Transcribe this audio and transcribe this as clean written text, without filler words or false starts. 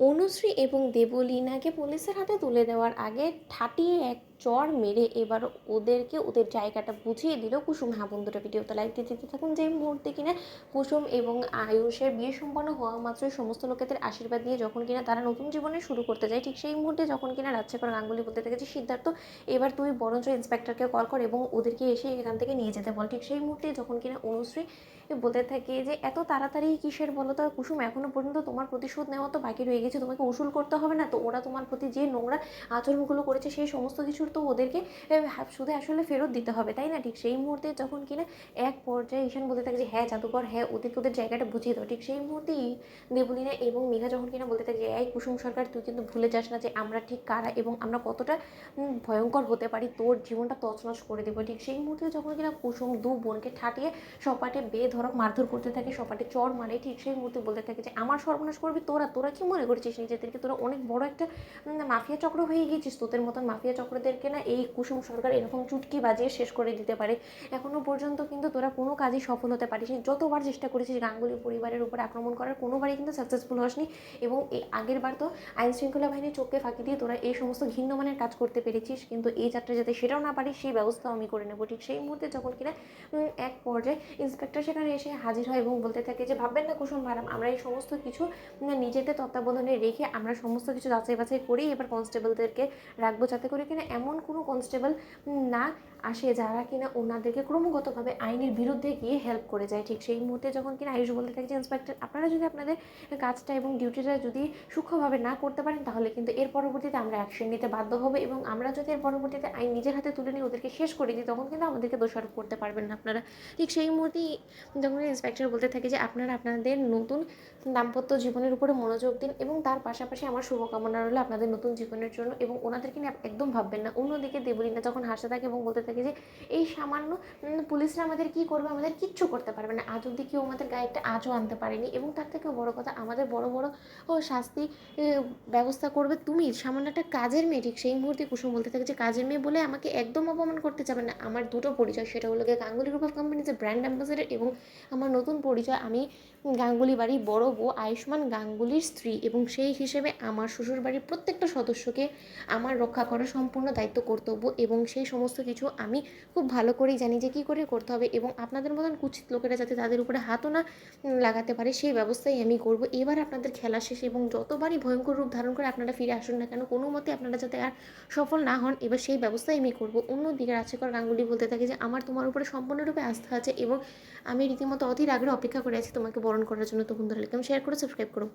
অনুশ্রী এবং দেবলীনাকে পুলিশের হাতে তুলে দেওয়ার আগে ঠাটিয়ে এক চড় মেরে এবার ওদেরকে ওদের জায়গাটা বুঝিয়ে দিল কুসুম। হ্যাঁ বন্ধুরা, ভিডিওতে লাইক দিতে দিতে থাকুন। যেই মুহূর্তে কিনা কুসুম এবং আয়ুষের বিয়ে সম্পন্ন হওয়া মাত্রই সমস্ত লোকেদের আশীর্বাদ নিয়ে যখন কিনা তারা নতুন জীবনে শুরু করতে যায়, ঠিক সেই মুহূর্তে যখন কিনা রাজশেখর গাঙ্গুলি বলতে থাকে যে সিদ্ধার্থ, এবার তুই বরঞ্চ ইন্সপেক্টরকে কল কর এবং ওদেরকে এসে এখান থেকে নিয়ে যেতে বল। ঠিক সেই মুহূর্তে যখন কিনা অনুশ্রী বলতে থাকে যে এত তাড়াতাড়ি কিসের বলো তো কুসুম, এখনো পর্যন্ত তোমার প্রতিশোধ নেওয়া তো বাকি রয়ে গেছে, তোমাকে উসুল করতে হবে না? তো ওরা তোমার প্রতি যে নোংরা আচরণগুলো করেছে সেই সমস্ত কিছুর তো ওদেরকে শুধু আসলে ফেরত দিতে হবে, তাই না? ঠিক সেই মুহূর্তে যখন কিনা এক পর্যায়ে ঈশান বলতে থাকে যে হ্যাঁ জাদুকর, হ্যাঁ ওদেরকে ওদের জায়গাটা বুঝিয়ে দাও। ঠিক সেই মুহূর্তেই দেবলীনা এবং মেঘা যখন কিনা বলতে থাকে যে এই কুসুম সরকার, তুই কিন্তু ভুলে যাস না যে আমরা ঠিক কারা এবং আমরা কতটা ভয়ঙ্কর হতে পারি, তোর জীবনটা তছনছ করে দেবো। ঠিক সেই মুহূর্তে যখন কিনা কুসুম দু বোনকে ঠাটিয়ে সপাটে বেধড়ক মারধর করতে থাকে, সপাটে চড় মারে, ঠিক সেই মুহূর্তে বলতে থাকে যে আমার সর্বনাশ করবি তোরা? তোরা কি মনে করছিস নিজেদেরকে তোরা অনেক বড় একটা মাফিয়া চক্র হয়ে গিয়েছিস? তোদের মতন মাফিয়া চক্রদেরকে না এই কুসুম সরকার এরকম চুটকি বাজিয়ে শেষ করে দিতে পারে। এখনো পর্যন্ত কিন্তু তোরা কোনো কাজই সফল হতে পারিস নি। যতবার চেষ্টা করেছিস গাঙ্গুলি পরিবারের উপর আক্রমণ করার, কোনোবারই কিন্তু সাকসেসফুল হসনি। এবং এই আগের বার তো আইন শৃঙ্খলা বাহিনীর চোখকে ফাঁকি দিয়ে তোরা এই সমস্ত ঘৃণ্যমানের কাজ করতে পেরেছিস, কিন্তু এই যাত্রা যাতে সেটাও না পারিস সেই ব্যবস্থাও আমি করে নেবো। ঠিক সেই মুহূর্তে যখন কিনা এক পর্যায়ে ইন্সপেক্টর সেখানে এসে হাজির হয় এবং বলতে থাকে যে ভাববেন না কুসুম ম্যাডাম, আমরা এই সমস্ত কিছু নিজেদের তত্ত্বাবধানে রেখে আমরা সমস্ত কিছু যাচাই বাছাই করেই এবার কনস্টেবলদেরকে রাখবো, যাতে করে কিনা এমন কোনো কনস্টেবল না আসে যারা কিনা ওনাদেরকে ক্রমাগতভাবে আইনের বিরুদ্ধে গিয়ে হেল্প করে যায়। ঠিক সেই মুহূর্তে যখন কিনা আয়ুষ বলতে থাকে যে ইন্সপেক্টর, আপনারা যদি আপনাদের কাজটা এবং ডিউটিটা যদি সূক্ষ্মভাবে না করতে পারেন তাহলে কিন্তু এর পরবর্তীতে আমরা অ্যাকশন নিতে বাধ্য হবে, এবং আমরা যদি এর পরবর্তীতে আইন নিজের হাতে তুলে নিয়ে ওদেরকে শেষ করে দিই তখন কিন্তু আমাদেরকে দোষারোপ করতে পারবেন না আপনারা। ঠিক সেই মুহূর্তেই যখন ইন্সপেক্টর বলতে থাকে যে আপনারা আপনাদের নতুন দাম্পত্য জীবনের উপরে মনোযোগ দিন এবং তার পাশাপাশি আমার শুভকামনা রইল আপনাদের নতুন জীবনের জন্য, এবং ওনাদেরকে নিয়ে একদম ভাববেন না। অন্যদিকে দেবলীনা যখন হাসতে থাকে এবং বলতে থাকে যে এই সামান্য পুলিশরা আমাদের কি করবে, আমাদের কিচ্ছু করতে পারবে না, আজ অব্দি কেউ আমাদের গায়ে একটা আজও আনতে পারেনি, এবং তার থেকেও বড় কথা আমাদের বড় বড় শাস্তি ব্যবস্থা করবে তুমি, সামান্য একটা কাজের মেয়ে। ঠিক সেই মুহূর্তে কুসুম বলতে থাকে যে কাজের মেয়ে বলে আমাকে একদম অপমান করতে যাবেন না। আমার দুটো পরিচয়, সেটা হলো গিয়ে গাঙ্গুলি গ্রুপ অফ কোম্পানিজের ব্র্যান্ড অ্যাম্বাসেডর, এবং আমার নতুন পরিচয় আমি গাঙ্গুলি বাড়ির বড় বউ আয়ুষ্মান গাঙ্গুলির স্ত্রী, এবং সেই হিসেবে আমার শ্বশুর বাড়ির প্রত্যেকটা সদস্যকে আমার রক্ষা করার সম্পূর্ণ দায়িত্ব কর্তব্য, এবং সেই সমস্ত কিছু আমি খুব ভালো করেই জানি যে কী করে করতে হবে, এবং আপনাদের মতন কুৎসিত লোকেরা যাতে তাদের উপরে হাতও না লাগাতে পারে সেই ব্যবস্থাই আমি করব। এবার আপনাদের খেলা শেষ, এবং যতবারই ভয়ঙ্কর রূপ ধারণ করে আপনারা ফিরে আসুন না কেন, কোনো মতে আপনারা যাতে আর সফল না হন, এবার সেই ব্যবস্থাই আমি করব। অন্যদিকে রাজশেখর গাঙ্গুলি বলতে থাকে যে আমার তোমার উপরে সম্পূর্ণরূপে আস্থা আছে, এবং আমি রীতিমতো অধীর আগ্রহে অপেক্ষা করে আছি তোমাকে বরণ করার জন্য। তো বন্ধুরা, শেয়ার করে সাবস্ক্রাইব করো।